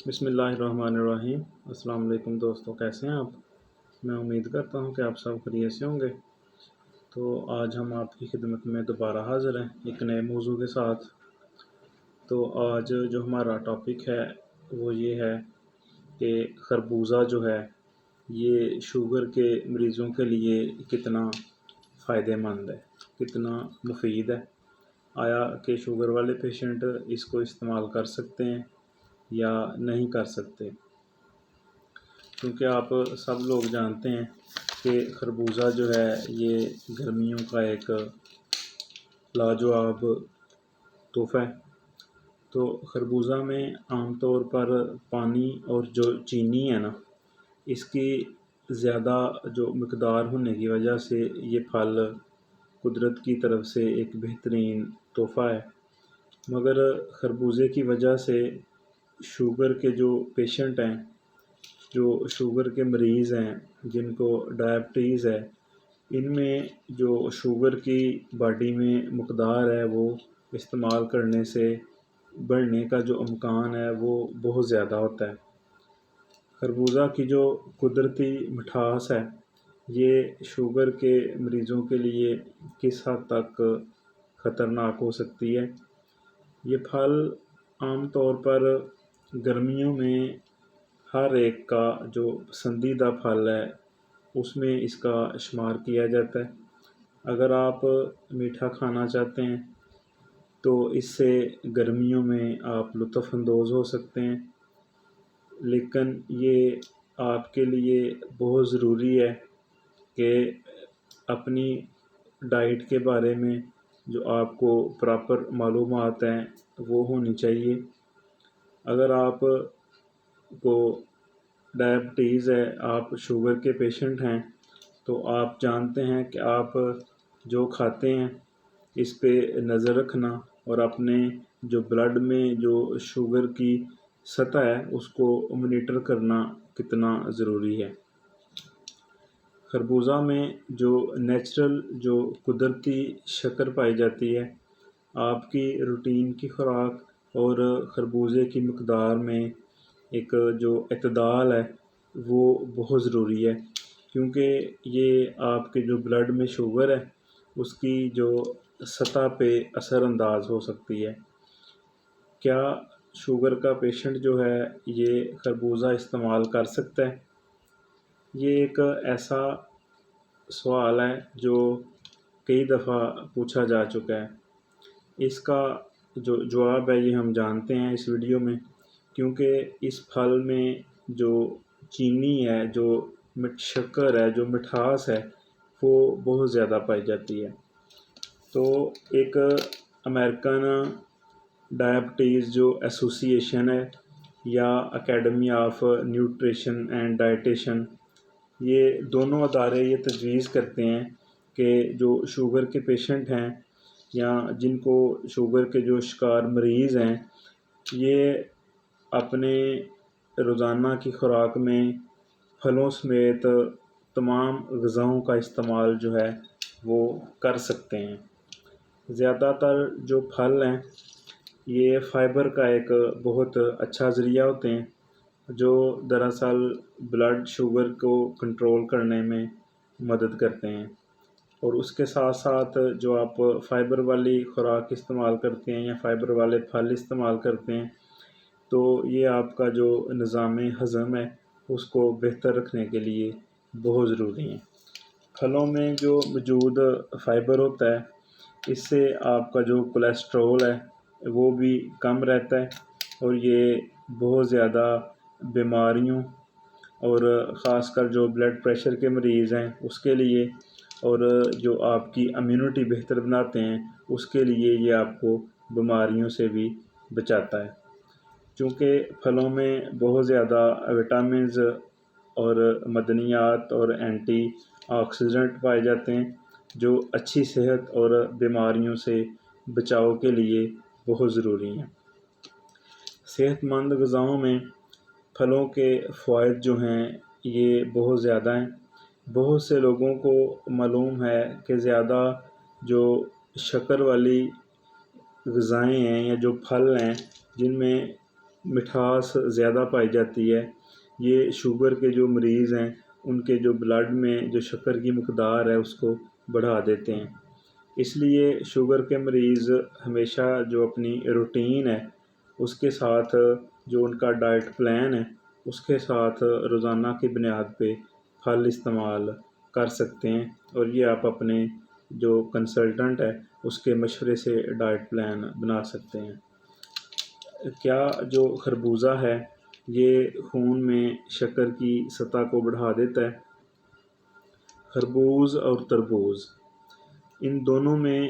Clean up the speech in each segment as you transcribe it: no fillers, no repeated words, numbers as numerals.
بسم اللہ الرحمن الرحیم۔ السلام علیکم دوستو، کیسے ہیں آپ؟ میں امید کرتا ہوں کہ آپ سب خیریت سے ہوں گے۔ تو آج ہم آپ کی خدمت میں دوبارہ حاضر ہیں ایک نئے موضوع کے ساتھ۔ تو آج جو ہمارا ٹاپک ہے وہ یہ ہے کہ خربوزہ جو ہے یہ شوگر کے مریضوں کے لیے کتنا فائدہ مند ہے، کتنا مفید ہے۔ آیا کہ شوگر والے پیشنٹ اس کو استعمال کر سکتے ہیں یا نہیں کر سکتے؟ کیونکہ آپ سب لوگ جانتے ہیں کہ خربوزہ جو ہے یہ گرمیوں کا ایک لاجواب تحفہ ہے۔ تو خربوزہ میں عام طور پر پانی اور جو چینی ہے نا، اس کی زیادہ جو مقدار ہونے کی وجہ سے یہ پھل قدرت کی طرف سے ایک بہترین تحفہ ہے، مگر خربوزے کی وجہ سے شوگر کے جو پیشنٹ ہیں، جو شوگر کے مریض ہیں، جن کو ڈائبٹیز ہے، ان میں جو شوگر کی باڈی میں مقدار ہے وہ استعمال کرنے سے بڑھنے کا جو امکان ہے وہ بہت زیادہ ہوتا ہے۔ خربوزہ کی جو قدرتی مٹھاس ہے یہ شوگر کے مریضوں کے لیے کس حد تک خطرناک ہو سکتی ہے۔ یہ پھل عام طور پر گرمیوں میں ہر ایک کا جو پسندیدہ پھل ہے اس میں اس کا شمار کیا جاتا ہے۔ اگر آپ میٹھا کھانا چاہتے ہیں تو اس سے گرمیوں میں آپ لطف اندوز ہو سکتے ہیں، لیکن یہ آپ کے لیے بہت ضروری ہے کہ اپنی ڈائٹ کے بارے میں جو آپ کو پراپر معلومات ہیں وہ ہونی چاہیے۔ اگر آپ کو ڈائبٹیز ہے، آپ شوگر کے پیشنٹ ہیں، تو آپ جانتے ہیں کہ آپ جو کھاتے ہیں اس پہ نظر رکھنا اور اپنے جو بلڈ میں جو شوگر کی سطح ہے اس کو مانیٹر کرنا کتنا ضروری ہے۔ خربوزہ میں جو نیچرل جو قدرتی شکر پائی جاتی ہے، آپ کی روٹین کی خوراک اور خربوزے کی مقدار میں ایک جو اعتدال ہے وہ بہت ضروری ہے، کیونکہ یہ آپ کے جو بلڈ میں شوگر ہے اس کی جو سطح پہ اثر انداز ہو سکتی ہے۔ کیا شوگر کا پیشنٹ جو ہے یہ خربوزہ استعمال کر سکتا ہے؟ یہ ایک ایسا سوال ہے جو کئی دفعہ پوچھا جا چکا ہے۔ اس کا جو جواب ہے یہ ہم جانتے ہیں اس ویڈیو میں، کیونکہ اس پھل میں جو چینی ہے، جو شکر ہے، جو مٹھاس ہے وہ بہت زیادہ پائی جاتی ہے۔ تو ایک امریکن ڈائبٹیز جو ایسوسی ایشن ہے یا academy of nutrition and dietitian, یہ دونوں ادارے یہ تجویز کرتے ہیں کہ جو شوگر کے پیشنٹ ہیں یا جن کو شوگر کے جو شکار مریض ہیں، یہ اپنے روزانہ کی خوراک میں پھلوں سمیت تمام غذاؤں کا استعمال جو ہے وہ کر سکتے ہیں۔ زیادہ تر جو پھل ہیں یہ فائبر کا ایک بہت اچھا ذریعہ ہوتے ہیں، جو دراصل بلڈ شوگر کو کنٹرول کرنے میں مدد کرتے ہیں۔ اور اس کے ساتھ ساتھ جو آپ فائبر والی خوراک استعمال کرتے ہیں یا فائبر والے پھل استعمال کرتے ہیں تو یہ آپ کا جو نظام ہضم ہے اس کو بہتر رکھنے کے لیے بہت ضروری ہیں۔ پھلوں میں جو موجود فائبر ہوتا ہے اس سے آپ کا جو کولیسٹرول ہے وہ بھی کم رہتا ہے، اور یہ بہت زیادہ بیماریوں اور خاص کر جو بلڈ پریشر کے مریض ہیں اس کے لیے، اور جو آپ کی امیونٹی بہتر بناتے ہیں اس کے لیے یہ آپ کو بیماریوں سے بھی بچاتا ہے۔ چونکہ پھلوں میں بہت زیادہ وٹامنز اور معدنیات اور اینٹی آکسیڈنٹ پائے جاتے ہیں جو اچھی صحت اور بیماریوں سے بچاؤ کے لیے بہت ضروری ہیں۔ صحت مند غذاؤں میں پھلوں کے فوائد جو ہیں یہ بہت زیادہ ہیں۔ بہت سے لوگوں کو معلوم ہے کہ زیادہ جو شکر والی غذائیں ہیں یا جو پھل ہیں جن میں مٹھاس زیادہ پائی جاتی ہے، یہ شوگر کے جو مریض ہیں ان کے جو بلڈ میں جو شکر کی مقدار ہے اس کو بڑھا دیتے ہیں۔ اس لیے شوگر کے مریض ہمیشہ جو اپنی روٹین ہے اس کے ساتھ، جو ان کا ڈائٹ پلان ہے اس کے ساتھ روزانہ کی بنیاد پہ پھل استعمال کر سکتے ہیں، اور یہ آپ اپنے جو کنسلٹنٹ ہے اس کے مشورے سے ڈائٹ پلان بنا سکتے ہیں۔ کیا جو خربوزہ ہے یہ خون میں شکر کی سطح کو بڑھا دیتا ہے؟ خربوز اور تربوز، ان دونوں میں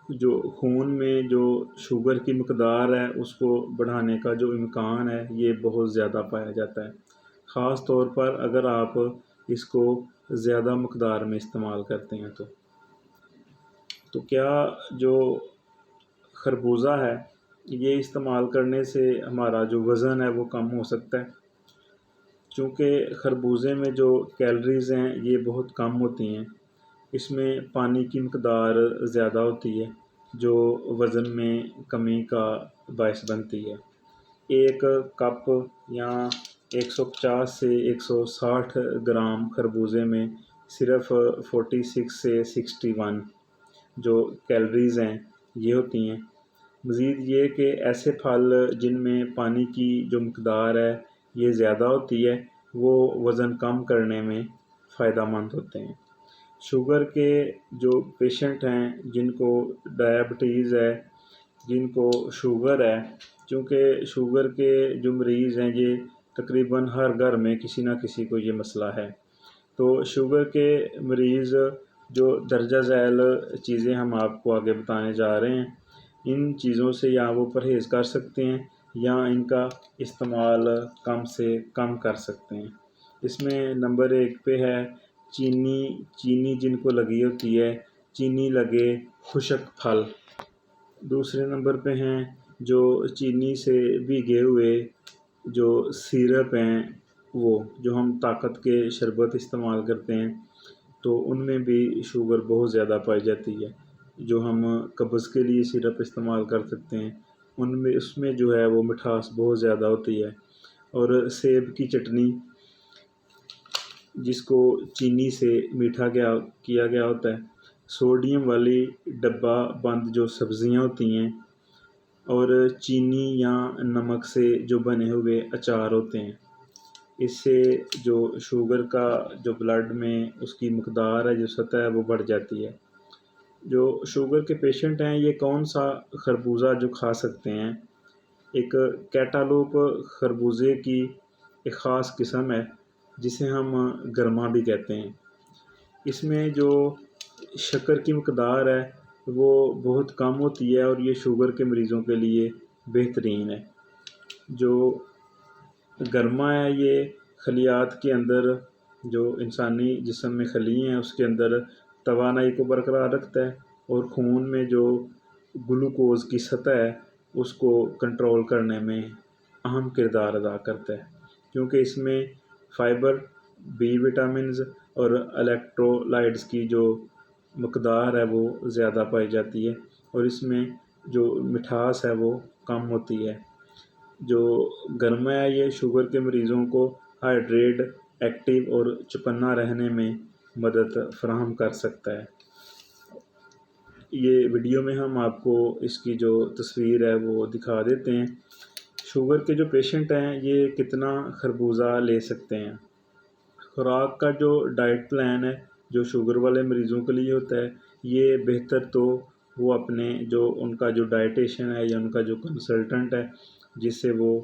جو خون میں جو شوگر کی مقدار ہے اس کو بڑھانے کا جو امکان ہے یہ بہت زیادہ پایا جاتا ہے، خاص طور پر اگر آپ اس کو زیادہ مقدار میں استعمال کرتے ہیں تو کیا جو خربوزہ ہے یہ استعمال کرنے سے ہمارا جو وزن ہے وہ کم ہو سکتا ہے؟ چونکہ خربوزے میں جو کیلریز ہیں یہ بہت کم ہوتی ہیں، اس میں پانی کی مقدار زیادہ ہوتی ہے جو وزن میں کمی کا باعث بنتی ہے۔ ایک کپ یا 150 سے 160 گرام خربوزے میں صرف 46 سے 61 جو کیلریز ہیں یہ ہوتی ہیں۔ مزید یہ کہ ایسے پھل جن میں پانی کی جو مقدار ہے یہ زیادہ ہوتی ہے وہ وزن کم کرنے میں فائدہ مند ہوتے ہیں۔ شوگر کے جو پیشنٹ ہیں جن کو ڈائبٹیز ہے، جن کو شوگر ہے، چونکہ شوگر کے جو مریض ہیں یہ تقریباً ہر گھر میں کسی نہ کسی کو یہ مسئلہ ہے، تو شوگر کے مریض جو درجہ ذیل چیزیں ہم آپ کو آگے بتانے جا رہے ہیں ان چیزوں سے یا وہ پرہیز کر سکتے ہیں یا ان کا استعمال کم سے کم کر سکتے ہیں۔ اس میں نمبر 1 پہ ہے چینی جن کو لگی ہوتی ہے، چینی لگے خشک پھل۔ دوسرے نمبر پہ ہیں جو چینی سے بھیگے ہوئے جو سیرپ ہیں، وہ جو ہم طاقت کے شربت استعمال کرتے ہیں تو ان میں بھی شوگر بہت زیادہ پائی جاتی ہے۔ جو ہم قبض کے لیے سیرپ استعمال کر سکتے ہیں اس میں جو ہے وہ مٹھاس بہت زیادہ ہوتی ہے۔ اور سیب کی چٹنی جس کو چینی سے میٹھا کیا گیا ہوتا ہے، سوڈیم والی ڈبہ بند جو سبزیاں ہوتی ہیں، اور چینی یا نمک سے جو بنے ہوئے اچار ہوتے ہیں، اس سے جو شوگر کا جو بلڈ میں اس کی مقدار ہے جو سطح ہے وہ بڑھ جاتی ہے۔ جو شوگر کے پیشنٹ ہیں یہ کون سا خربوزہ جو کھا سکتے ہیں؟ ایک کیٹالوپ خربوزے کی ایک خاص قسم ہے جسے ہم گرما بھی کہتے ہیں۔ اس میں جو شکر کی مقدار ہے وہ بہت کم ہوتی ہے اور یہ شوگر کے مریضوں کے لیے بہترین ہے۔ جو گرما ہے یہ خلیات کے اندر، جو انسانی جسم میں خلی ہیں اس کے اندر توانائی کو برقرار رکھتا ہے اور خون میں جو گلوکوز کی سطح ہے اس کو کنٹرول کرنے میں اہم کردار ادا کرتا ہے، کیونکہ اس میں فائبر، بی وٹامنز اور الیکٹرولائٹس کی جو مقدار ہے وہ زیادہ پائی جاتی ہے، اور اس میں جو مٹھاس ہے وہ کم ہوتی ہے۔ جو گرما ہے یہ شوگر کے مریضوں کو ہائیڈریٹ، ایکٹیو اور چوکنا رہنے میں مدد فراہم کر سکتا ہے۔ یہ ویڈیو میں ہم آپ کو اس کی جو تصویر ہے وہ دکھا دیتے ہیں۔ شوگر کے جو پیشنٹ ہیں یہ کتنا خربوزہ لے سکتے ہیں؟ خوراک کا جو ڈائٹ پلان ہے جو شوگر والے مریضوں کے لیے ہوتا ہے یہ بہتر تو وہ اپنے جو ان کا جو ڈائٹیشن ہے یا ان کا جو کنسلٹنٹ ہے جس سے وہ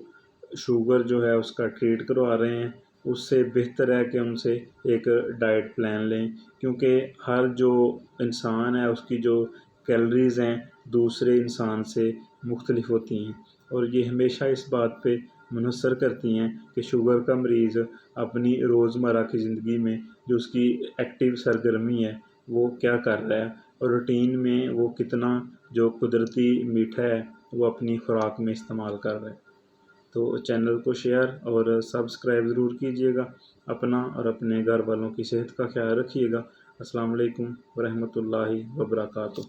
شوگر جو ہے اس کا ٹریٹ کروا رہے ہیں اس سے بہتر ہے کہ ان سے ایک ڈائٹ پلان لیں، کیونکہ ہر جو انسان ہے اس کی جو کیلریز ہیں دوسرے انسان سے مختلف ہوتی ہیں، اور یہ ہمیشہ اس بات پہ منحصر کرتی ہیں کہ شوگر کا مریض اپنی روزمرہ کی زندگی میں جو اس کی ایکٹیو سرگرمی ہے وہ کیا کر رہا ہے، اور روٹین میں وہ کتنا جو قدرتی میٹھا ہے وہ اپنی خوراک میں استعمال کر رہا ہے۔ تو چینل کو شیئر اور سبسکرائب ضرور کیجیے گا، اپنا اور اپنے گھر والوں کی صحت کا خیال رکھیے گا۔ السلام علیکم ورحمۃ اللہ وبرکاتہ۔